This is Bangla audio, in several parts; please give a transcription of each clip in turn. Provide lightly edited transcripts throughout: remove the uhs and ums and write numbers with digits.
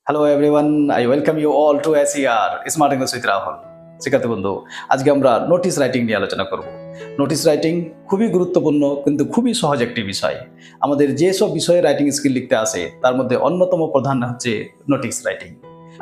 Hello everyone, I welcome you all to SER smart English with Rahul. শিক্ষার্থী বন্ধু, আজকে আমরা নোটিশ রাইটিং নিয়ে আলোচনা করব। নোটিশ রাইটিং খুবই গুরুত্বপূর্ণ কিন্তু খুবই সহজ একটি বিষয়। আমাদের যেসব বিষয়ে রাইটিং স্কিল লিখতে আসে তার মধ্যে অন্যতম প্রধান হচ্ছে নোটিশ রাইটিং।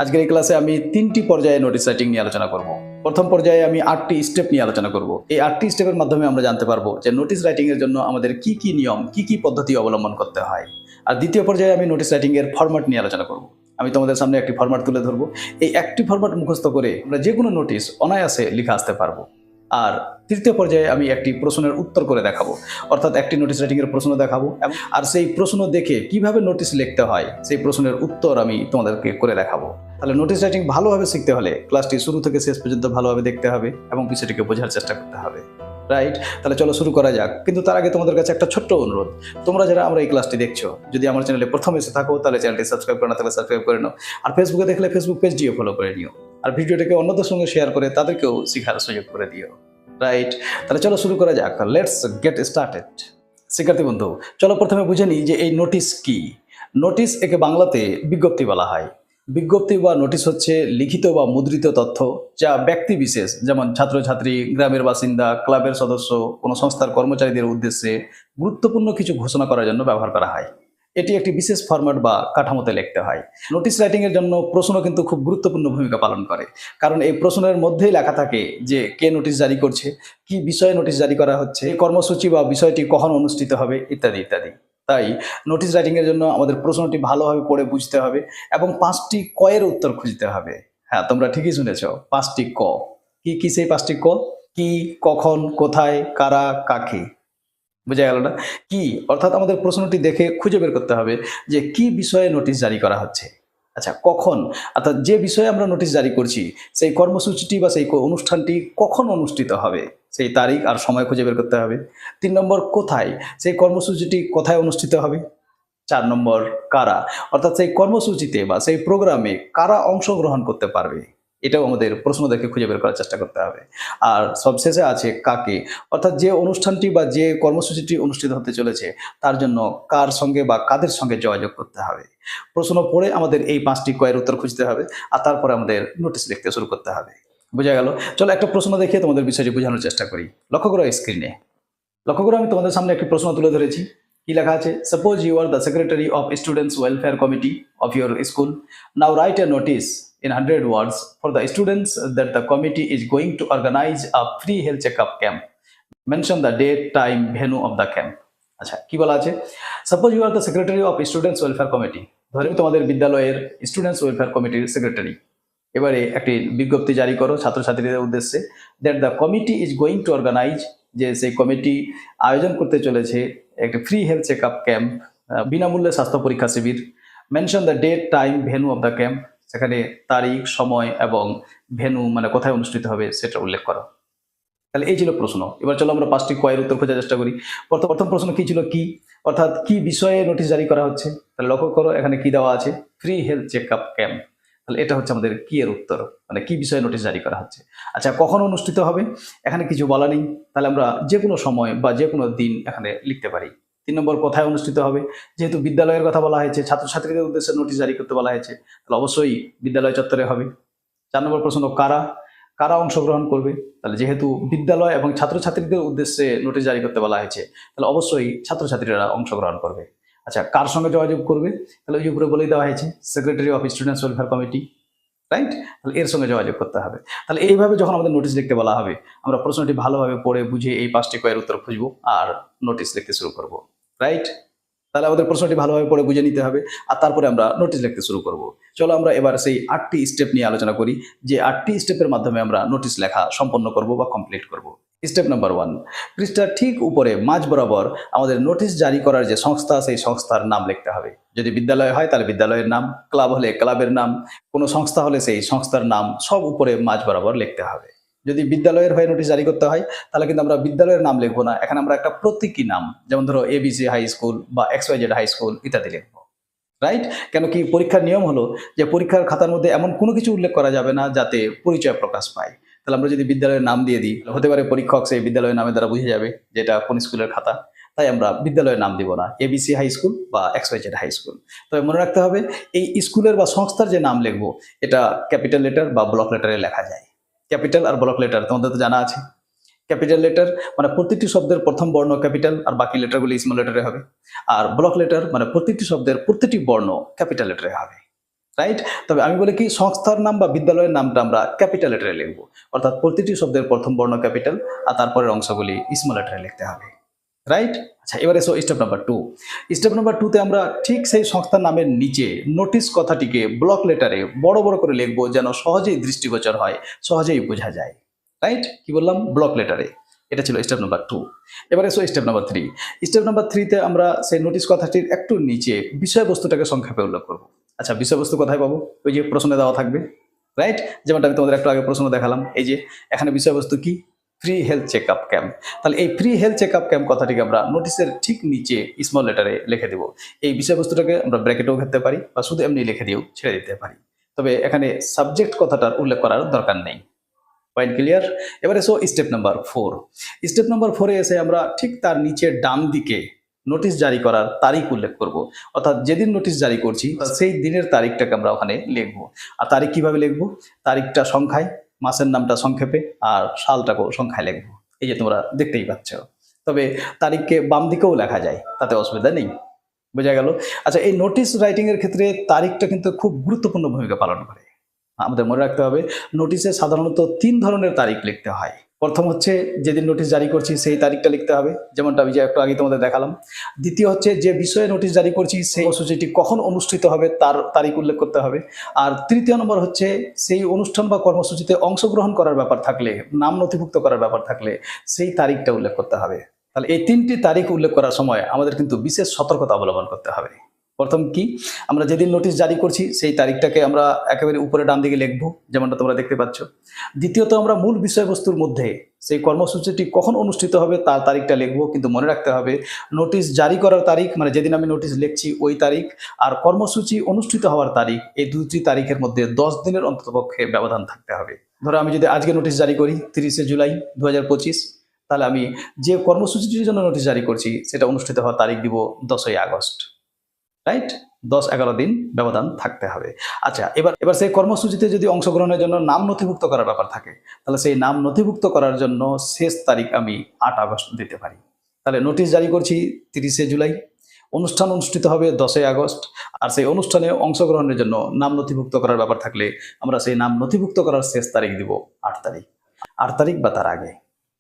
আজকের এই ক্লাসে আমি 3টি পর্যায়ে নোটিশ রাইটিং নিয়ে আলোচনা করব। প্রথম পর্যায়ে আমি 8টি স্টেপ নিয়ে আলোচনা করব। এই 8টি স্টেপের মাধ্যমে আমরা জানতে পারবো যে নোটিশ রাইটিং এর জন্য আমাদের কি কি নিয়ম, কি কি পদ্ধতি অবলম্বন করতে হয়। আর দ্বিতীয় পর্যায়ে আমি নোটিশ রাইটিং এর ফরম্যাট নিয়ে আলোচনা করব। আমি তোমাদের সামনে একটি ফরম্যাট তুলে ধরবো। এই একটি ফরম্যাট মুখস্থ করে আমরা যে কোনো নোটিশ অনায়াসে লিখে আসতে পারবো। আর তৃতীয় পর্যায়ে আমি একটি প্রশ্নের উত্তর করে দেখাবো, অর্থাৎ একটি নোটিশ রাইটিং এর প্রশ্ন দেখাবো আর সেই প্রশ্ন দেখে কিভাবে নোটিশ লিখতে হয় সেই প্রশ্নের উত্তর আমি তোমাদেরকে করে দেখাবো। তাহলে নোটিশ রাইটিং ভালোভাবে শিখতে হলে ক্লাসটি শুরু থেকে শেষ পর্যন্ত ভালোভাবে দেখতে হবে এবং বিষয়টিকে বোঝার চেষ্টা করতে হবে। রাইট, তাহলে চলো শুরু করা যাক। কিন্তু তার আগে তোমাদের কাছে একটা ছোট্ট অনুরোধ, তোমরা যারা আমরা এই ক্লাসটি দেখছো, যদি আমার চ্যানেলে প্রথম এসে থাকো তাহলে চ্যানেলটি সাবস্ক্রাইব করে না থাকলে সাবস্ক্রাইব করে নাও। আর ফেসবুকে দেখলে ফেসবুক পেজটিও ফলো করে নিও। আর ভিডিওটাকে অন্যদের সঙ্গে শেয়ার করে তাদেরকেও শেখার সুযোগ করে দিও। রাইট, তাহলে চলো শুরু করা যাক। Let's get started. শিক্ষার্থী বন্ধু, চলো প্রথমে বুঝে নিই যে এই নোটিশ কি। নোটিশ একে বাংলাতে বিজ্ঞপ্তি বলা হয়। বিজ্ঞপ্তি বা নোটিশ হচ্ছে লিখিত বা মুদ্রিত তথ্য যা ব্যক্তি বিশেষ, যেমন ছাত্রছাত্রী, গ্রামের বাসিন্দা, ক্লাবের সদস্য, কোনো সংস্থার কর্মচারীদের উদ্দেশ্যে গুরুত্বপূর্ণ কিছু ঘোষণা করার জন্য ব্যবহার করা হয়। এটি একটি বিশেষ ফরম্যাট বা কাঠামোতে লিখতে হয়। নোটিশ রাইটিং এর জন্য প্রশ্ন কিন্তু খুব গুরুত্বপূর্ণ ভূমিকা পালন করে, কারণ এই প্রশ্নের মধ্যেই লেখা থাকে যে কে নোটিশ জারি করছে, কি বিষয়ে নোটিশ জারি করা হচ্ছে, এই কর্মসূচি বা বিষয়টি কখন অনুষ্ঠিত হবে, ইত্যাদি ইত্যাদি। তাই নোটিশ রাইটিং এর জন্য আমাদের প্রশ্নটি ভালোভাবে পড়ে বুঝতে হবে এবং 5টি ক এর উত্তর খুঁজতে হবে। হ্যাঁ, তোমরা ঠিকই শুনেছ, 5টি ক। কি কি সেই 5টি ক? কি, কখন, কোথায়, কারা, কাকে। বোঝা গেল না? কি অর্থাৎ আমাদের প্রশ্নটি দেখে খুঁজে বের করতে হবে যে কি বিষয়ে নোটিশ জারি করা হচ্ছে। আচ্ছা, কখন অর্থাৎ যে বিষয়ে আমরা নোটিশ জারি করছি সেই কর্মসূচিটি বা সেই অনুষ্ঠানটি কখন অনুষ্ঠিত হবে সেই তারিখ আর সময় খুঁজে বের করতে হবে। 3 নম্বর, কোথায়, সেই কর্মসূচিটি কোথায় অনুষ্ঠিত হবে। 4 নম্বর, কারা, অর্থাৎ সেই কর্মসূচিতে বা সেই প্রোগ্রামে কারা অংশগ্রহণ করতে পারবে, এটাও আমাদের প্রশ্ন দেখে খুঁজে বের করার চেষ্টা করতে হবে। আর সবশেষে আছে কাকে, অর্থাৎ যে অনুষ্ঠানটি বা যে কর্মসূচিটি অনুষ্ঠিত হতে চলেছে তার জন্য কার সঙ্গে বা কাদের সঙ্গে যোগাযোগ করতে হবে। প্রশ্ন পড়ে আমাদের এই 5টি কয়ের উত্তর খুঁজতে হবে আর তারপরে আমাদের নোটিশ লিখতে শুরু করতে হবে। বোঝা গেল? চলো একটা প্রশ্ন দেখিয়ে তোমাদের বিষয়টি বোঝানোর চেষ্টা করি। লক্ষ্য করো স্ক্রিনে। লক্ষ্য করে আমি তোমাদের সামনে একটি প্রশ্ন তুলে ধরেছি। কি লেখা আছে? Suppose you are the secretary of students welfare committee of your school. Now write a notice in 100 words for the students that the committee is going to organize a free health checkup camp. Mention the date, time, venue of the camp. আচ্ছা, কি বলা আছে? Suppose you are the secretary of students welfare committee. ধরে তোমাদের বিদ্যালয়ের স্টুডেন্টস ওয়েলফেয়ার কমিটির সেক্রেটারি। এবারে একটি বিজ্ঞপ্তি জারি করো ছাত্রছাত্রীদের উদ্দেশ্যে, that the committee is going to organise, যে সেই কমিটি আয়োজন করতে চলেছে একটি free health check up camp, বিনামূল্যে স্বাস্থ্য পরীক্ষা শিবির। Mention the date, time, venue of the camp, সেখানে তারিখ, সময় এবং ভেন্যু মানে কোথায় অনুষ্ঠিত হবে সেটা উল্লেখ করো। তাহলে এই ছিল প্রশ্ন। এবার চলো আমরা 5টি কয়ের উত্তর খোঁজার চেষ্টা করি। প্রথম প্রশ্ন কি ছিল? কি, অর্থাৎ কি বিষয়ে নোটিশ জারি করা হচ্ছে। তাহলে লক্ষ্য করো এখানে কি দেওয়া আছে? Free health check up camp. তাহলে এটা হচ্ছে আমাদের কি এর উত্তর, মানে কি বিষয়ে নোটিশ জারি করা হচ্ছে। আচ্ছা, কখন অনুষ্ঠিত হবে? এখানে কিছু বলা নেই, তাহলে আমরা যে কোনো সময় বা যে কোনো দিন এখানে লিখতে পারি। 3 নম্বর, কোথায় অনুষ্ঠিত হবে? যেহেতু বিদ্যালয়ের কথা বলা হয়েছে, ছাত্রছাত্রীদের উদ্দেশ্যে নোটিশ জারি করতে বলা হয়েছে, তাহলে অবশ্যই বিদ্যালয় চত্বরে হবে। 4 নম্বর প্রশ্ন, কারা, কারা অংশগ্রহণ করবে? তাহলে যেহেতু বিদ্যালয় এবং ছাত্রছাত্রীদের উদ্দেশ্যে নোটিশ জারি করতে বলা হয়েছে, তাহলে অবশ্যই ছাত্রছাত্রীরা অংশগ্রহণ করবে। আচ্ছা, কার সঙ্গে যোগাযোগ করবে? তাহলে ওই উপরে বলেই দেওয়া হয়েছে, secretary of students welfare committee. Right, তাহলে এর সঙ্গে যোগাযোগ করতে হবে। তাহলে এইভাবে যখন আমাদের নোটিশ লিখতে বলা হবে, আমরা প্রশ্নটি ভালোভাবে পড়ে বুঝে এই 5টি কয়ের উত্তর খুঁজবো আর নোটিশ লিখতে শুরু করব। রাইট, তাহলে আমাদের প্রশ্নটি ভালোভাবে পড়ে বুঝে নিতে হবে আর তারপরে আমরা নোটিশ লিখতে শুরু করব। চলো আমরা এবার সেই 8টি স্টেপ নিয়ে আলোচনা করি, যে 8টি স্টেপের মাধ্যমে আমরা নোটিশ লেখা সম্পন্ন করব বা কমপ্লিট করব। স্টেপ নাম্বার 1, পৃষ্ঠার ঠিক উপরে মাঝ বরাবর আমাদের নোটিশ জারি করার যে সংস্থা, সেই সংস্থার নাম লিখতে হবে। যদি বিদ্যালয় হয় তাহলে বিদ্যালয়ের নাম, ক্লাব হলে ক্লাবের নাম, কোনো সংস্থা হলে সেই সংস্থার নাম, সব উপরে মাঝ বরাবর লিখতে হবে। যদি বিদ্যালয়ের হয়ে নোটিশ জারি করতে হয় তাহলে কিন্তু আমরা বিদ্যালয়ের নাম লিখবো না, এখানে আমরা একটা প্রতীকী নাম, যেমন ধরো ABC হাই স্কুল বা XYZ হাই স্কুল ইত্যাদি লিখবো। রাইট, কেন কি পরীক্ষার নিয়ম হলো যে পরীক্ষার খাতার মধ্যে এমন কোনো কিছু উল্লেখ করা যাবে না যাতে পরিচয় প্রকাশ পায়। তাহলে আমরা যদি বিদ্যালয়ের নাম দিয়ে দিই, হতে পারে পরীক্ষক সেই বিদ্যালয়ের নামের দ্বারা বুঝে যাবে যে এটা কোন স্কুলের খাতা। তাই আমরা বিদ্যালয়ের নাম দিব না এবিসি হাই স্কুল বা XYZ হাই স্কুল। তবে মনে রাখতে হবে এই স্কুলের বা সংস্থার যে নাম লিখবো এটা ক্যাপিটাল লেটার বা ব্লক লেটারে লেখা যায়। ক্যাপিটাল আর ব্লক লেটার তোমাদের তো জানা আছে। ক্যাপিটাল লেটার মানে প্রতিটি শব্দের প্রথম বর্ণ ক্যাপিটাল আর বাকি লেটারগুলি স্মল লেটারে হবে, আর ব্লক লেটার মানে প্রতিটি শব্দের প্রতিটি বর্ণ ক্যাপিটাল লেটারে হবে, রাইট? তবে আমি বলি কি সংস্থার নাম বা বিদ্যালয়ের নামটা আমরা ক্যাপিটাল লেটারে লিখবো, অর্থাৎ প্রতিটি শব্দের প্রথম বর্ণ ক্যাপিটাল আর তারপরের অংশগুলি স্মল লেটারে লিখতে হবে, রাইট? আচ্ছা, এবারে এসো স্টেপ নাম্বার 2। স্টেপ নাম্বার 2 তে আমরা ঠিক সেই সংস্থার নামের নিচে নোটিশ কথাটিকে ব্লক লেটারে বড় বড় করে লিখবো, যেন সহজেই দৃষ্টিগোচর হয়, সহজেই বোঝা যায়, রাইট? কি বললাম? ব্লক লেটারে। এটা ছিল স্টেপ নাম্বার 2। এবারে এসো স্টেপ নাম্বার 3। স্টেপ নাম্বার 3 তে আমরা সেই নোটিশ কথাটির একটু নিচে বিষয়বস্তুটাকে সংক্ষেপে উল্লেখ করবো। আচ্ছা, বিষয়বস্তু কোথায় পাবো? ওই যে প্রশ্নে দেওয়া থাকবে, রাইট? যেমনটা আমি তোমাদের একটু আগে প্রশ্ন দেখালাম, এই যে এখানে বিষয়বস্তু কি? Free health check up camp. তাহলে এই free health check up camp কথাটিকে আমরা নোটিশের ঠিক নিচে স্মল লেটারে লিখে দেবো। এই বিষয়বস্তুটাকে আমরা ব্র্যাকেটেও ঘেরতে পারি বা শুধু এমনি লিখে দিয়েও ছেড়ে দিতে পারি, তবে এখানে সাবজেক্ট কথাটার উল্লেখ করার দরকার নেই। Point clear? এবার এসো স্টেপ নাম্বার 4। স্টেপ নাম্বার 4-এ এসে আমরা ঠিক তার নিচে ডান দিকে নোটিশ জারি করার তারিখ উল্লেখ করব, অর্থাৎ যেদিন নোটিশ জারি করছি সেই দিনের তারিখটাকে আমরা ওখানে লিখবো। আর তারিখ কিভাবে লিখবো? তারিখটা সংখ্যায়, মাসের নামটা সংক্ষেপে, আর সালটাকেও সংখ্যায় লিখবো। এই যে তোমরা দেখতেই পাচ্ছ। তবে তারিখকে বাম দিকেও লেখা যায়, তাতে অসুবিধা নেই। বোঝা গেল? আচ্ছা, এই নোটিশ রাইটিং এর ক্ষেত্রে তারিখটা কিন্তু খুব গুরুত্বপূর্ণ ভূমিকা পালন করে। আমাদের মনে রাখতে হবে নোটিশে সাধারণত 3 ধরনের তারিখ লিখতে হয়। প্রথম হচ্ছে যেদিন নোটিশ জারি করছি সেই তারিখটা লিখতে হবে, যেমনটা আমি যে একটু আগে তোমাদের দেখালাম। দ্বিতীয় হচ্ছে যে বিষয়ে নোটিশ জারি করছি সেই কর্মসূচিটি কখন অনুষ্ঠিত হবে তার তারিখ উল্লেখ করতে হবে। আর তৃতীয় নম্বর হচ্ছে সেই অনুষ্ঠান বা কর্মসূচিতে অংশগ্রহণ করার ব্যাপার থাকলে, নাম নথিভুক্ত করার ব্যাপার থাকলে সেই তারিখটা উল্লেখ করতে হবে। তাহলে এই 3টি তারিখ উল্লেখ করার সময় আমাদের কিন্তু বিশেষ সতর্কতা অবলম্বন করতে হবে। প্রথম কি? আমরা যেদিন নোটিশ জারি করছি সেই তারিখটাকে আমরা একেবারে উপরে ডান দিকে লিখবো, যেমনটা তোমরা দেখতে পাচ্ছ। দ্বিতীয়ত আমরা মূল বিষয়বস্তুর মধ্যে সেই কর্মসূচিটি কখন অনুষ্ঠিত হবে তার তারিখটা লিখবো, কিন্তু মনে রাখতে হবে নোটিশ জারি করার তারিখ মানে যেদিন আমি নোটিশ লিখছি ওই তারিখ, আর কর্মসূচি অনুষ্ঠিত হওয়ার তারিখ, এই দুটি তারিখের মধ্যে 10 দিনের অন্ততপক্ষে ব্যবধান থাকতে হবে। ধরো আমি যদি আজকে নোটিশ জারি করি 30শে জুলাই 2025, তাহলে আমি যে কর্মসূচিটির জন্য নোটিশ জারি করছি সেটা অনুষ্ঠিত হওয়ার তারিখ দিব 10ই আগস্ট, রাইট? 10-11 দিন ব্যবধান থাকতে হবে। আচ্ছা, এবার সেই কর্মসূচিতে যদি অংশগ্রহণের জন্য নাম নথিভুক্ত করার ব্যাপার থাকে, তাহলে সেই নাম নথিভুক্ত করার জন্য শেষ তারিখ আমি 8 আগস্ট দিতে পারি। তাহলে নোটিশ জারি করছি 30শে জুলাই, অনুষ্ঠান অনুষ্ঠিত হবে 10ই আগস্ট, আর সেই অনুষ্ঠানে অংশগ্রহণের জন্য নাম নথিভুক্ত করার ব্যাপার থাকলে আমরা সেই নাম নথিভুক্ত করার শেষ তারিখ দিব 8 তারিখ, 8 তারিখ বা তার আগে।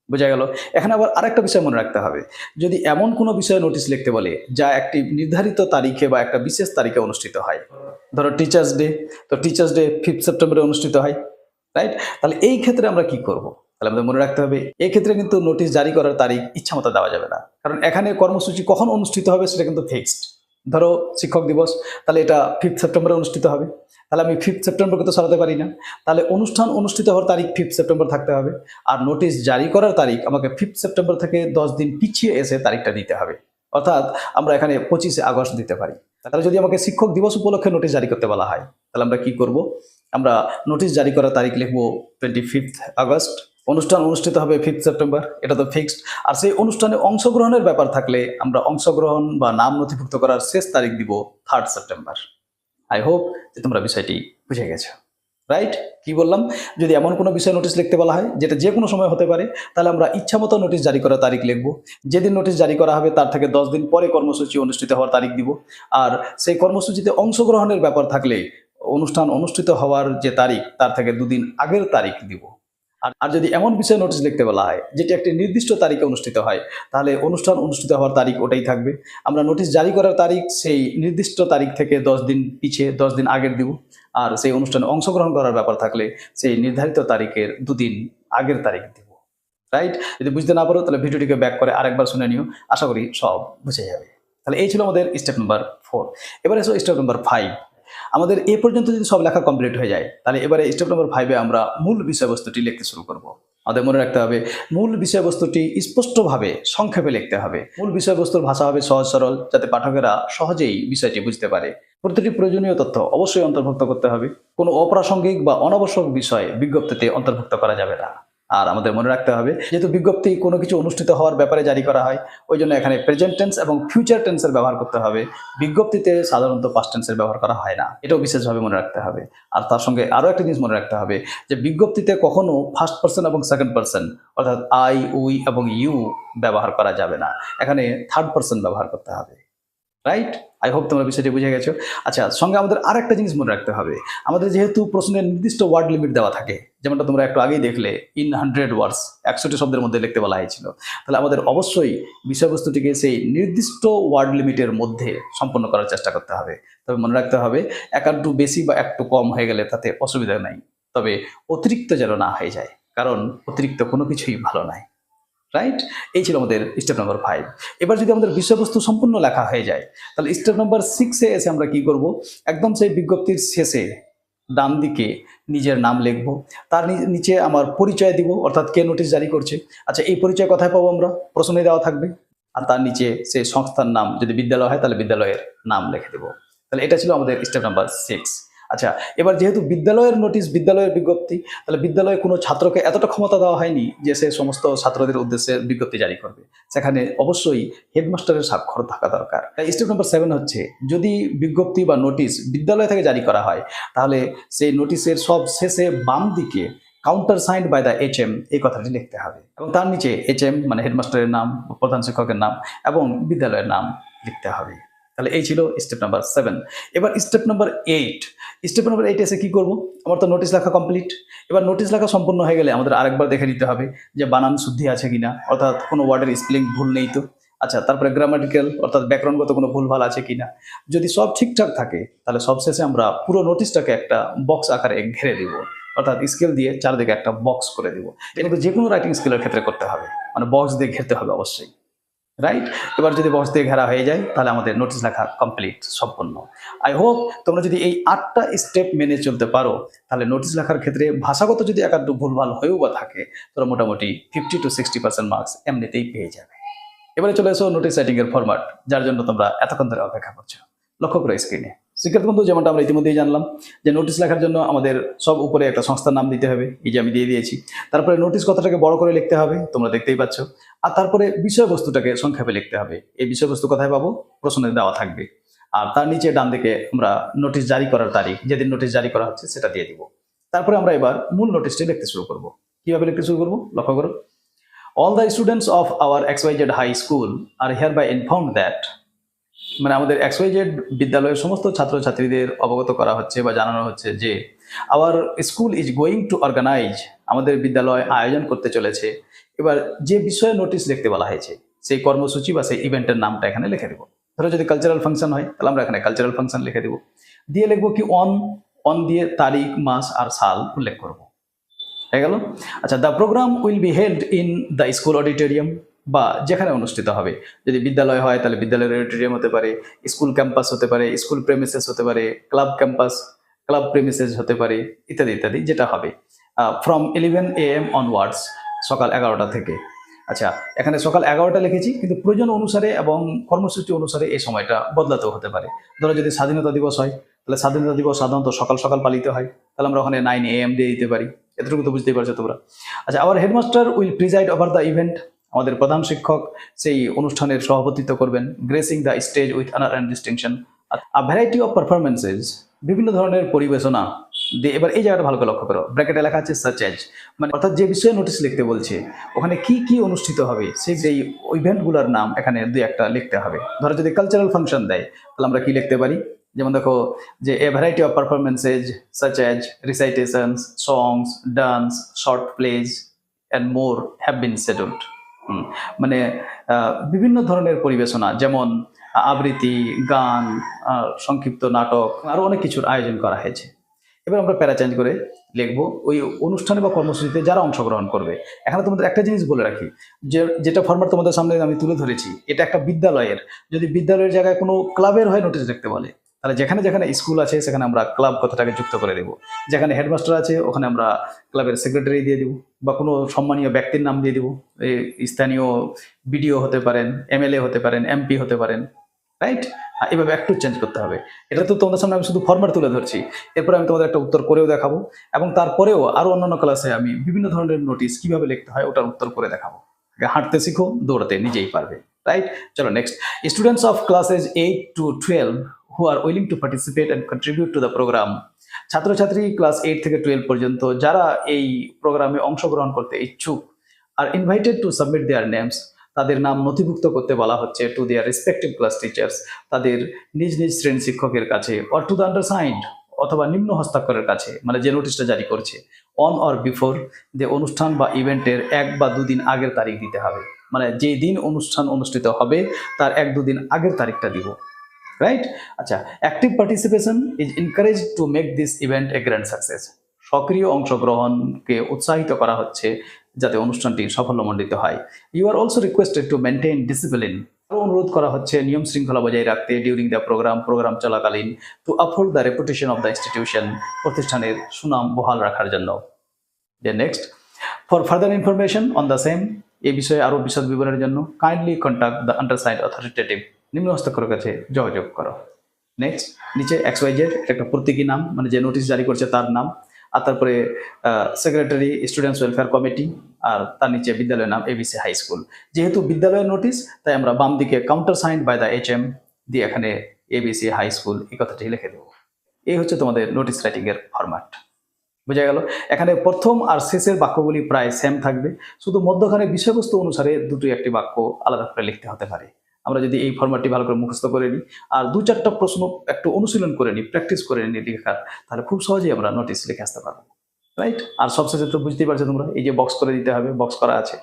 বোঝা গেল? এখানে আবার আরেকটা বিষয় মনে রাখতে হবে, যদি এমন কোনো বিষয়ে নোটিশ লিখতে বলে যা একটি নির্ধারিত তারিখে বা একটা বিশেষ তারিখে অনুষ্ঠিত হয়, ধরো টিচার্স ডে, তো টিচার্স ডে 5 সেপ্টেম্বরে অনুষ্ঠিত হয়, রাইট? তাহলে এই ক্ষেত্রে আমরা কি করব? তাহলে আমাদের মনে রাখতে হবে এই ক্ষেত্রে কিন্তু নোটিশ জারি করার তারিখ ইচ্ছা মতো দেওয়া যাবে না, কারণ এখানে কর্মসূচি কখন অনুষ্ঠিত হবে সেটা কিন্তু ফিক্সড। ধরো শিক্ষক দিবস, তাহলে এটা 5 সেপ্টেম্বরে অনুষ্ঠিত হবে, তাহলে আমি 5 সেপ্টেম্বরকে তো সরাতে পারি না, তাহলে অনুষ্ঠান অনুষ্ঠিত হওয়ার তারিখ 5 সেপ্টেম্বর থাকতে হবে, আর নোটিশ জারি করার তারিখ আমাকে 5 সেপ্টেম্বর থেকে 10 দিন পিছিয়ে এসে তারিখটা দিতে হবে, অর্থাৎ আমরা এখানে 25শে আগস্ট দিতে পারি। তাহলে যদি আমাকে শিক্ষক দিবস উপলক্ষে নোটিশ জারি করতে বলা হয়, তাহলে আমরা কি করব? আমরা নোটিশ জারি করার তারিখ লিখবো 25 আগস্ট, অনুষ্ঠান অনুষ্ঠিত হবে 5 সেপ্টেম্বর, এটা তো ফিক্সড। আর সেই অনুষ্ঠানে অংশগ্রহণের ব্যাপার থাকলে আমরা অংশগ্রহণ বা নাম নথিভুক্ত করার শেষ তারিখ দিব 3 সেপ্টেম্বর। আই হোপ যে তোমরা বিষয়টি বুঝে গেছো, রাইট? কি বললাম? যদি এমন কোনো বিষয়ে নোটিশ লিখতে বলা হয় যেটা যে কোনো সময় হতে পারে, তাহলে আমরা ইচ্ছামতো নোটিশ জারি করার তারিখ লিখবো। যেদিন নোটিশ জারি করা হবে তার থেকে 10 দিন পরে কর্মসূচি অনুষ্ঠিত হওয়ার তারিখ দিব। আর সেই কর্মসূচিতে অংশগ্রহণের ব্যাপার থাকলে অনুষ্ঠান অনুষ্ঠিত হওয়ার যে তারিখ তার থেকে 2 দিন আগের তারিখ দিব। আর যদি এমন বিষয়ে নোটিশ লিখতে বলা হয় যেটি একটি নির্দিষ্ট তারিখে অনুষ্ঠিত হয়, তাহলে অনুষ্ঠান অনুষ্ঠিত হওয়ার তারিখ ওটাই থাকবে। আমরা নোটিশ জারি করার তারিখ সেই নির্দিষ্ট তারিখ থেকে 10 দিন পিছিয়ে 10 দিন আগের দিব। আর সেই অনুষ্ঠানে অংশগ্রহণ করার ব্যাপার থাকলে সেই নির্ধারিত তারিখের 2 দিন আগের তারিখ দিব, রাইট? যদি বুঝতে না পারো তাহলে ভিডিওটিকে ব্যাক করে আরেকবার শুনে নিও, আশা করি সব বুঝে যাবে। তাহলে এই ছিল আমাদের স্টেপ নাম্বার 4। এবার এসো স্টেপ নাম্বার 5। আমাদের এ পর্যন্ত যদি সব লেখা কমপ্লিট হয়ে যায়, তাহলে এবারে স্টেপ নাম্বার 5-এ আমরা মূল বিষয়বস্তুটি লিখতে শুরু করব। আমাদের মনে রাখতে হবে মূল বিষয়বস্তুটি স্পষ্টভাবে সংক্ষেপে লিখতে হবে। মূল বিষয়বস্তুর ভাষা হবে সহজ সরল, যাতে পাঠকেরা সহজেই বিষয়টি বুঝতে পারে। প্রতিটি প্রয়োজনীয় তথ্য অবশ্যই অন্তর্ভুক্ত করতে হবে। কোনো অপ্রাসঙ্গিক বা অনাবশ্যক বিষয় বিজ্ঞপ্তিতে অন্তর্ভুক্ত করা যাবে না। আর আমাদের মনে রাখতে হবে যেহেতু বিজ্ঞপ্তি কোনো কিছু অনুষ্ঠিত হওয়ার ব্যাপারে জারি করা হয়, ওই জন্য এখানে প্রেজেন্ট টেন্স এবং ফিউচার টেন্সের ব্যবহার করতে হবে। বিজ্ঞপ্তিতে সাধারণত পাস্ট টেন্সের ব্যবহার করা হয় না, এটাও বিশেষভাবে মনে রাখতে হবে। আর তার সঙ্গে আরও একটা জিনিস মনে রাখতে হবে যে বিজ্ঞপ্তিতে কখনো ফার্স্ট পার্সন এবং সেকেন্ড পার্সন অর্থাৎ আই, উই এবং ইউ ব্যবহার করা যাবে না, এখানে থার্ড পার্সন ব্যবহার করতে হবে। রাইট? আই হোপ তোমরা বিষয়টি বুঝে গেছো। আচ্ছা, সঙ্গে আমাদের আর একটা জিনিস মনে রাখতে হবে, আমাদের যেহেতু প্রশ্নের নির্দিষ্ট ওয়ার্ড লিমিট দেওয়া থাকে, যেমনটা তোমরা একটু আগেই দেখলে ইন 100 ওয়ার্ডস, 100টি শব্দের মধ্যে লিখতে বলা হয়েছিল, তাহলে আমাদের অবশ্যই বিষয়বস্তুটিকে সেই নির্দিষ্ট ওয়ার্ড লিমিটের মধ্যে সম্পন্ন করার চেষ্টা করতে হবে। তবে মনে রাখতে হবে একটু বেশি বা একটু কম হয়ে গেলে তাতে অসুবিধা নাই, তবে অতিরিক্ত যেন না হয়ে যায়, কারণ অতিরিক্ত কোনো কিছুই ভালো নয়। রাইট? এই ছিল আমাদের স্টেপ নাম্বার 5। এবার যদি আমাদের বিষয়বস্তু সম্পূর্ণ লেখা হয়ে যায়, তাহলে স্টেপ নাম্বার 6-এ এসে আমরা কি করব, একদম সেই বিজ্ঞপ্তির শেষে ডান দিকে নিজের নাম লিখব, তার নিচে আমার পরিচয় দিব, অর্থাৎ কে নোটিশ জারি করছে। আচ্ছা, এই পরিচয় কোথায় পাবো আমরা? প্রশ্নে দেওয়া থাকবে। আর তার নিচে সেই সংস্থার নাম, যদি বিদ্যালয় হয় তাহলে বিদ্যালয়ের নাম লিখে দেবো। তাহলে এটা ছিল আমাদের স্টেপ নাম্বার 6। আচ্ছা, এবার যেহেতু বিদ্যালয়ের নোটিশ, বিদ্যালয়ের বিজ্ঞপ্তি, তাহলে বিদ্যালয়ে কোনো ছাত্রকে এতটা ক্ষমতা দেওয়া হয়নি যে সে সমস্ত ছাত্রদের উদ্দেশ্যে বিজ্ঞপ্তি জারি করবে, সেখানে অবশ্যই হেডমাস্টারের স্বাক্ষর থাকা দরকার। তাই স্টেপ নাম্বার 7 হচ্ছে, যদি বিজ্ঞপ্তি বা নোটিশ বিদ্যালয় থেকে জারি করা হয়, তাহলে সেই নোটিশের সব শেষে বাম দিকে countersigned by the HM এই কথাটি লিখতে হবে, এবং তার নিচে HM মানে হেডমাস্টারের নাম, প্রধান শিক্ষকের নাম এবং বিদ্যালয়ের নাম লিখতে হবে। তাহলে এই ছিল স্টেপ নাম্বার 7। এবার স্টেপ নাম্বার 8। স্টেপ নাম্বার 8 এসে কি করব, আমার তো নোটিশ লেখা কমপ্লিট। এবার নোটিশ লেখা সম্পূর্ণ হয়ে গেলে আমাদের আরেকবার দেখে নিতে হবে যে বানান শুদ্ধি আছে কিনা, অর্থাৎ কোনো ওয়ার্ডের স্পেলিং ভুল নেই তো। আচ্ছা, তারপরে গ্রামাটিক্যাল অর্থাৎ ব্যাকরণগত কোনো ভুলভাল আছে কিনা। যদি সব ঠিকঠাক থাকে তাহলে সবশেষে আমরা পুরো নোটিশটাকে একটা বক্স আকারে ঘিরে দিব, অর্থাৎ স্কেল দিয়ে চারদিকে একটা বক্স করে দিব। এটা কিন্তু যে কোনো রাইটিং স্কিলের ক্ষেত্রে করতে হবে, মানে বক্স দিয়ে ঘেরতে হবে অবশ্যই। রাইট? এবার যদি বক্স দিয়ে ঘেরা হয়ে যায় তাহলে আমাদের নোটিশ লেখা কমপ্লিট, সম্পূর্ণ। আই হোপ তোমরা যদি এই 8টা স্টেপ মেনে চলতে পারো, তাহলে নোটিশ লেখার ক্ষেত্রে ভাষাগত যদি একটু ভুলভাল হয়েও বা থাকে, তোমরা মোটামুটি 50 to 60% মার্কস এমনিতেই পেয়ে যাবে। এবারে চলে এসো নোটিশ রাইটিং এর ফরম্যাট, যার জন্য তোমরা এতক্ষণ ধরে অপেক্ষা করছো। লক্ষ্য করো স্ক্রিনে। শিক্ষার্থী বন্ধু, যেমনটা আমরা ইতিমধ্যেই জানলাম যে নোটিশ লেখার জন্য আমাদের সব উপরে একটা সংস্থার নাম দিতে হবে, এই যে আমি দিয়ে দিয়েছি। তারপরে নোটিশ কথাটাকে বড় করে লিখতে হবে, তোমরা দেখতেই পাচ্ছ। আর তারপরে বিষয়বস্তুটাকে সংক্ষেপে লিখতে হবে। এই বিষয়বস্তু কোথায় পাবো? প্রশ্নে দেওয়া থাকবে। আর তার নিচে ডান দিকে আমরা নোটিশ জারি করার তারিখ, যেদিন নোটিশ জারি করা হচ্ছে সেটা দিয়ে দিব। তারপরে আমরা এবার মূল নোটিশটি লিখতে শুরু করব। কিভাবে লিখতে শুরু করব লক্ষ্য করো। All the students of our XYZ high school are hereby informed that, মানে আমাদের XYZ বিদ্যালয়ের সমস্ত ছাত্রছাত্রীদের অবগত করা হচ্ছে বা জানানো হচ্ছে যে our school is going to organise, আমাদের বিদ্যালয় আয়োজন করতে চলেছে। এবার যে বিষয়ে নোটিশ লিখতে বলা হয়েছে সেই কর্মসূচি বা সেই ইভেন্টের নামটা এখানে লিখে দেবো। ধরো যদি কালচারাল ফাংশন হয় তাহলে আমরা এখানে কালচারাল ফাংশন লিখে দেবো। দিয়ে লিখবো কি অন দিয়ে তারিখ, মাস আর সাল উল্লেখ করবো। হয়ে গেল? আচ্ছা, the programme will be held in the school auditorium, বা যেখানে অনুষ্ঠিত হবে। যদি বিদ্যালয় হয় তাহলে বিদ্যালয়ের অডিটোরিয়াম হতে পারে, স্কুল ক্যাম্পাস হতে পারে, স্কুল প্রেমিসেস হতে পারে, ক্লাব ক্যাম্পাস, ক্লাব প্রেমিসেস হতে পারে, ইত্যাদি ইত্যাদি, যেটা হবে ফ্রম 11 AM অনওয়ার্ডস, সকাল 11টা থেকে। আচ্ছা, এখানে সকাল 11টা লিখেছি, কিন্তু প্রয়োজন অনুসারে এবং কর্মসূচি অনুসারে এই সময়টা বদলাতেও হতে পারে। ধরো যদি স্বাধীনতা দিবস হয় তাহলে স্বাধীনতা দিবস সাধারণত সকাল সকাল পালিত হয়, তাহলে আমরা ওখানে 9 AM দিয়ে দিতে পারি। এতটুকু তো বুঝতেই পারছো তোমরা। আচ্ছা, hour headmaster will preside over the event, আমাদের প্রধান শিক্ষক সেই অনুষ্ঠানের সভাপতিত্ব করবেন। Gracing the stage with honour and distinction, a variety of performances, বিভিন্ন ধরনের পরিবেশনা দিয়ে। এবার এই জায়গাটা ভালো করে লক্ষ্য করো, ব্র্যাকেটে লেখা আছে সাচ এজ, মানে অর্থাৎ যে বিষয়ে নোটিশ লিখতে বলছে ওখানে কি কি অনুষ্ঠিত হবে সেই ইভেন্টগুলোর নাম এখানে 2-1টা লিখতে হবে। ধরো যদি কালচারাল ফাংশন দেয় তাহলে আমরা কি লিখতে পারি, যেমন দেখো যে a variety of performances such as recitations, songs, dance, short plays and more have been scheduled. মানে বিভিন্ন ধরনের পরিবেশনা, যেমন আবৃত্তি, গান, সংক্ষিপ্ত নাটক, আরও অনেক কিছুর আয়োজন করা হয়েছে। এবার আমরা প্যারা চেঞ্জ করে লিখবো ওই অনুষ্ঠানে বা কর্মসূচিতে যারা অংশগ্রহণ করবে। এখানে তোমাদের একটা জিনিস বলে রাখি, যেটা ফরম্যাট তোমাদের সামনে আমি তুলে ধরেছি এটা একটা বিদ্যালয়ের। যদি বিদ্যালয়ের জায়গায় কোনো ক্লাবের হয় নোটিশ লিখতে বলে, তাহলে যেখানে যেখানে স্কুল আছে সেখানে আমরা ক্লাব কথাটাকে যুক্ত করে দেবো। যেখানে হেডমাস্টার আছে ওখানে আমরা ক্লাবের সেক্রেটারি দিয়ে দেবো, বা কোনো সম্মানীয় ব্যক্তির নাম দিয়ে দেবো। এই স্থানীয় বিডিও হতে পারেন, MLA হতে পারেন, MP হতে পারেন, রাইট? হ্যাঁ, এভাবে একটু চেঞ্জ করতে হবে। এটা তো তোমাদের সামনে আমি শুধু ফরম্যাট তুলে ধরছি, এরপরে আমি তোমাদের একটা উত্তর করেও দেখাবো, এবং তারপরেও আরো অন্যান্য ক্লাসে আমি বিভিন্ন ধরনের নোটিশ কিভাবে লিখতে হয় ওটার উত্তর করে দেখাবো। হাঁটতে শিখো, দৌড়াতে নিজেই পারবে, রাইট? চলো next. Students of classes 8 to 12 who are willing to participate and contribute to the program, ছাত্রছাত্রী ক্লাস 8 থেকে 12 পর্যন্ত যারা এই প্রোগ্রামে অংশগ্রহণ করতে ইচ্ছুক আর invited to submit their names, তাদের নাম নথিভুক্ত করতে বলা হচ্ছে to their respective class teachers, তাদের নিজ নিজ শ্রেণী শিক্ষকের কাছে, অর টু দ্য আন্ডারসাইন্ড, অথবা নিম্ন হস্তাক্ষরের কাছে, মানে যে নোটিশটা জারি করছে, অন অর বিফোর যে অনুষ্ঠান বা ইভেন্টের 1 বা 2 দিন আগের তারিখ দিতে হবে, মানে যে দিন অনুষ্ঠান অনুষ্ঠিত হবে তার 1-2 দিন আগের তারিখটা দিব, রাইট? আচ্ছা, active participation is encourage to make this event a grand success, সক্রিয় অংশগ্রহণকে উৎসাহিত করা হচ্ছে যাতে অনুষ্ঠানটি সাফল্যমণ্ডিত হয়। You are also requested to maintain discipline, আরও অনুরোধ করা হচ্ছে নিয়ম শৃঙ্খলা বজায় রাখতে ডিউরিং দ্য প্রোগ্রাম চলাকালীন, to uphold the reputation of the institution, প্রতিষ্ঠানের সুনাম বহাল রাখার জন্য। Then next, for further information on the same, এই বিষয়ে আরও বিশদ বিবরণের জন্য kindly contact the undersigned authoritative, নিম্ন হস্তাক্ষরের কাছে যোগাযোগ করো। নেক্সট, নিচে XYZ একটা প্রতীকী নাম, মানে যে নোটিশ জারি করছে তার নাম, আর তারপরে সেক্রেটারি স্টুডেন্টস ওয়েলফেয়ার কমিটি, আর তার নিচে বিদ্যালয়ের নাম ABC হাই স্কুল। যেহেতু বিদ্যালয়ের নোটিশ তাই আমরা বাম দিকে countersigned by the HM দিয়ে এখানে ABC হাই স্কুল এই কথাটি লিখে দেবো। এই হচ্ছে তোমাদের নোটিশ রাইটিং এর ফরম্যাট, বোঝা গেল? এখানে প্রথম আর শেষের বাক্যগুলি প্রায় সেম থাকবে, শুধু মধ্যখানে বিষয়বস্তু অনুসারে দুটো একটি বাক্য আলাদা করে লিখতে হতে পারে। আমরা যদি এই ফরম্যাটটি ভালো করে মুখস্থ করে নিই আর 2-4টা প্রশ্ন একটু অনুশীলন করে নিই, প্র্যাকটিস করে নিই লেখার, তাহলে খুব সহজেই আমরা নোটিশ লিখে আসতে পারবো, রাইট? আর সবশেষে তো বুঝতেই পারছো তোমরা, এই যে বক্স করে দিতে হবে, বক্স করা আছে,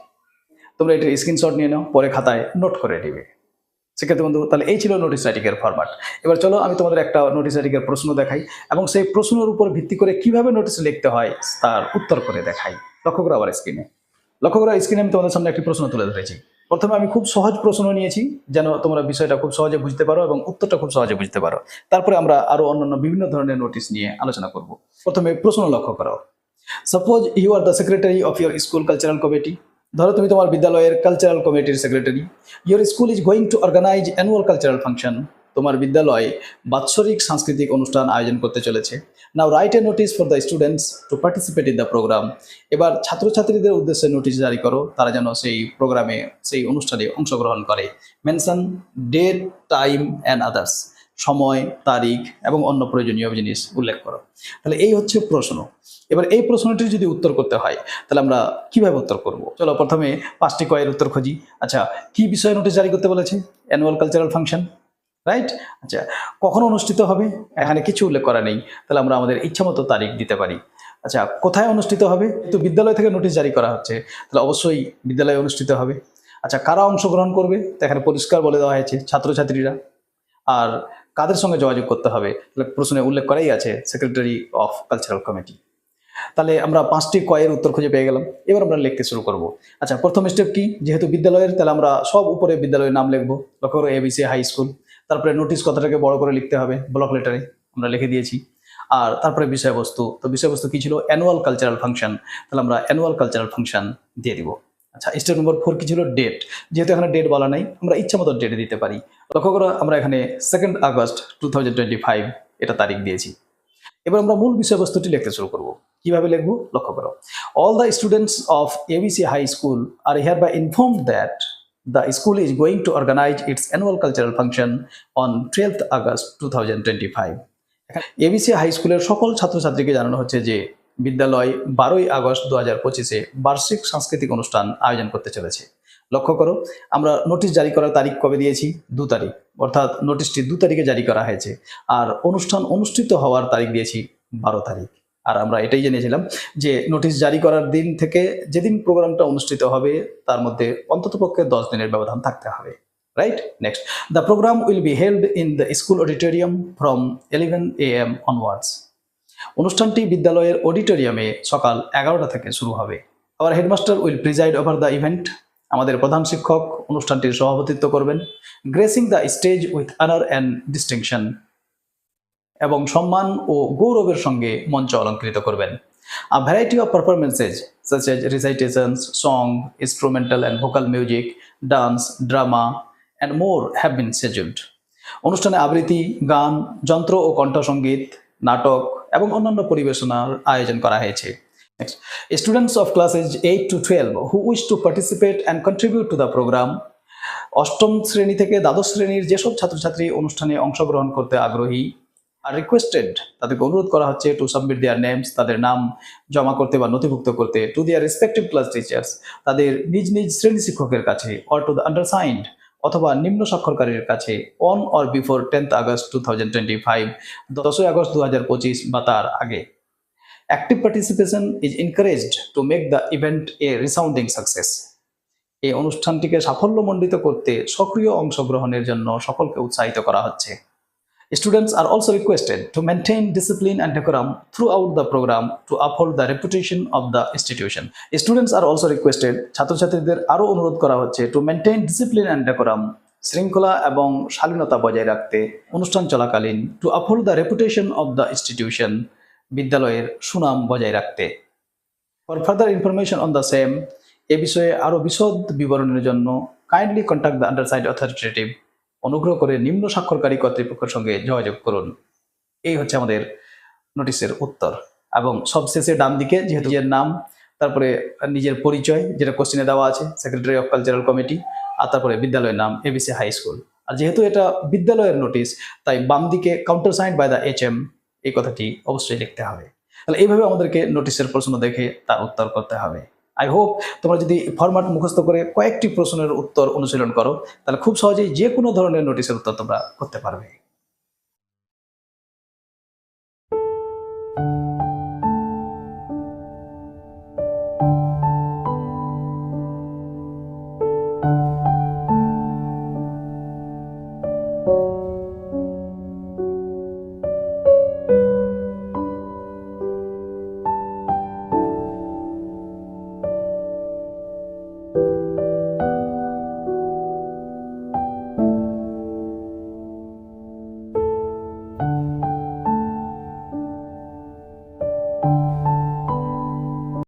তোমরা এটা স্ক্রিনশট নিয়ে নাও, পরে খাতায় নোট করে নিবে। শিক্ষার্থী বন্ধু, তাহলে এই ছিল নোটিশ রাইটিং এর ফরম্যাট। এবার চলো আমি তোমাদের একটা নোটিশ রাইটিং এর প্রশ্ন দেখাই এবং সেই প্রশ্নের উপর ভিত্তি করে কিভাবে নোটিশ লিখতে হয় তার উত্তর করে দেখাই। লক্ষ্য করো আবার স্ক্রিনে, লক্ষ্য করো স্ক্রিনে আমি তোমাদের সামনে একটি প্রশ্ন তুলে ধরেছি। প্রথমে আমি খুব সহজ প্রশ্ন নিয়েছি যেন তোমরা বিষয়টা খুব সহজে বুঝতে পারো এবং উত্তরটা খুব সহজে বুঝতে পারো। তারপরে আমরা আরো অন্যান্য বিভিন্ন ধরনের নোটিশ নিয়ে আলোচনা করব। প্রথমে প্রশ্ন লক্ষ্য করো। Suppose you are the secretary of your school cultural committee, ধরো তুমি তোমার বিদ্যালয়ের কালচারাল কমিটির সেক্রেটারি। Your school is going to organise annual cultural function, তোমার বিদ্যালয় বাৎসরিক সাংস্কৃতিক অনুষ্ঠান আয়োজন করতে চলেছে। Now write a notice for the students to participate in the programme, এবার ছাত্রছাত্রীদের উদ্দেশ্যে নোটিশ জারি করো তারা যেন সেই প্রোগ্রামে, সেই অনুষ্ঠানে অংশগ্রহণ করে। Mention date, time and others, সময়, তারিখ এবং অন্য প্রয়োজনীয় জিনিস উল্লেখ করো। তাহলে এই হচ্ছে প্রশ্ন। এবার এই প্রশ্নটির যদি উত্তর করতে হয় তাহলে আমরা কিভাবে উত্তর করব? চলো প্রথমে 5টি কয়ের উত্তর খুঁজি। আচ্ছা, কি বিষয়ে নোটিশ জারি করতে বলেছে? Annual cultural function, right? আচ্ছা, কখন অনুষ্ঠিত হবে? এখানে কিছু উল্লেখ করা নেই, তাহলে আমরা আমাদের ইচ্ছামতো তারিখ দিতে পারি। আচ্ছা, কোথায় অনুষ্ঠিত হবে? তো বিদ্যালয় থেকে নোটিশ জারি করা হচ্ছে, তাহলে অবশ্যই বিদ্যালয়ে অনুষ্ঠিত হবে। আচ্ছা, কারা অংশগ্রহণ করবে? তো এখানে পরিষ্কার বলে দেওয়া হয়েছে ছাত্রছাত্রীরা। আর কাদের সঙ্গে যোগাযোগ করতে হবে? তাহলে প্রশ্নে উল্লেখ করাই আছে সেক্রেটারি অফ কালচারাল কমিটি। তাহলে আমরা 5টি কয়ের উত্তর খুঁজে পেয়ে গেলাম। এবার আমরা লিখতে শুরু করব। আচ্ছা, প্রথম স্টেপ কি? যেহেতু বিদ্যালয়ের, তাহলে আমরা সব উপরে বিদ্যালয়ের নাম লিখবো। লক্ষ্য করো ABC হাই স্কুল। তারপরে নোটিশ কথাটাকে বড় করে লিখতে হবে, ব্লক লেটারে আমরা লিখে দিয়েছি। আর তারপরে বিষয়বস্তু, তো বিষয়বস্তু কি ছিল? অ্যানুয়াল কালচারাল ফাংশন, তাহলে আমরা অ্যানুয়াল কালচারাল ফাংশন দিয়ে দিব। আচ্ছা, স্টেপ নম্বর 4 কি ছিল? ডেট। যেহেতু এখানে ডেট বলা নাই, আমরা ইচ্ছা মতো ডেট দিতে পারি। লক্ষ্য করো আমরা এখানে 2 আগস্ট 2025 এটা তারিখ দিয়েছি। এবার আমরা মূল বিষয়বস্তুটি লিখতে শুরু করব। কিভাবে লিখবো? লক্ষ্য করো। All the students of ABC high school are hereby informed that the school is going to organize its annual cultural function on 12th August 2025. ABC high স্কুলের সকল ছাত্রছাত্রীকে জানানো হচ্ছে যে বিদ্যালয় 12ই আগস্ট 2025-এ বার্ষিক সাংস্কৃতিক অনুষ্ঠান আয়োজন করতে চলেছে। লক্ষ্য করো আমরা নোটিশ জারি করার তারিখ কবে দিয়েছি? 2 তারিখ, অর্থাৎ নোটিশটি 2 তারিখে জারি করা হয়েছে। আর অনুষ্ঠান অনুষ্ঠিত হওয়ার তারিখ দিয়েছি 12 তারিখ। আর আমরা এটাই জেনেছিলাম যে নোটিশ জারি করার দিন থেকে যেদিন প্রোগ্রামটা অনুষ্ঠিত হবে তার মধ্যে অন্ততপক্ষে 10 দিনের ব্যবধান থাকতে হবে, right? Next, the programme will be held in the school auditorium from 11 AM onwards, অনুষ্ঠানটি বিদ্যালয়ের অডিটোরিয়ামে সকাল 11টা থেকে শুরু হবে। Our headmaster will preside over the event, আমাদের প্রধান শিক্ষক অনুষ্ঠানটির সভাপতিত্ব করবেন। Gracing the stage with honour and distinction, এবং সম্মান ও গৌরবের সঙ্গে মঞ্চ অলঙ্কৃত করবেন। A variety of performances such as recitations, song, instrumental and vocal music, dance, drama and more have been scheduled. অনুষ্ঠানে আবৃত্তি, গান, যন্ত্র ও কণ্ঠসঙ্গীত, নাটক এবং অন্যান্য পরিবেশনার আয়োজন করা হয়েছে। Next, students of classes 8 to 12 who wish to participate and contribute to the program, অষ্টম শ্রেণী থেকে দ্বাদশ শ্রেণীর যেসব ছাত্রছাত্রী অনুষ্ঠানে অংশগ্রহণ করতে আগ্রহী আর রিকোয়েস্টেড, তাদেরকে অনুরোধ করা হচ্ছে টু সাবমিট দেয়ার নেমস, তাদের নাম জমা করতে বা নথিভুক্ত করতে, two their respective class teachers, তাদের নিজ নিজ শ্রেণী শিক্ষকের কাছে, অর টু দ্য আন্ডারসাইন্ড, অথবা নিম্ন স্বাক্ষরকারীর কাছে, on or before 10th August 2025, 10ই আগস্ট 2025 বা তার আগে। Active participation is encouraged to make the event a resounding success. এই অনুষ্ঠানটিকে সাফল্যমণ্ডিত করতে সক্রিয় অংশগ্রহণের জন্য সকলকে উৎসাহিত করা হচ্ছে। Students are also requested to maintain discipline and decorum throughout the program to uphold the reputation of the institution. Students are also requested, ছাত্রছাত্রীদের আরও অনুরোধ করা হচ্ছে to maintain discipline and decorum, শৃঙ্খলা এবং শালীনতা বজায় রাখতে অনুষ্ঠান চলাকালীন, to uphold the reputation of the institution, বিদ্যালয়ের সুনাম বজায় রাখতে। For further information on the same, এ বিষয়ে আরও বিশদ বিবরণের জন্য kindly contact the undersigned authoritative, অনুগ্রহ করে নিম্ন স্বাক্ষরকারী কর্তৃপক্ষের সঙ্গে যোগাযোগ করুন। এই হচ্ছে আমাদের নোটিশের উত্তর। এবং সবশেষে ডান দিকে যেহেতু নিজের নাম, তারপরে নিজের পরিচয় যেটা কোশ্চেনে দেওয়া আছে, সেক্রেটারি অফ কালচারাল কমিটি, আর তারপরে বিদ্যালয়ের নাম এবিসি হাই স্কুল। আর যেহেতু এটা বিদ্যালয়ের নোটিশ, তাই বাম দিকে countersigned by the HM এই কথাটি অবশ্যই লিখতে হবে। তাহলে এইভাবে আমাদেরকে নোটিশের প্রশ্ন দেখে তার উত্তর করতে হবে। আই হোপ তোমরা যদি ফরম্যাট মুখস্থ করে কয়েকটি প্রশ্নের উত্তর অনুশীলন করো, তাহলে খুব সহজেই যে কোনো ধরনের নোটিশের উত্তর তোমরা করতে পারবে।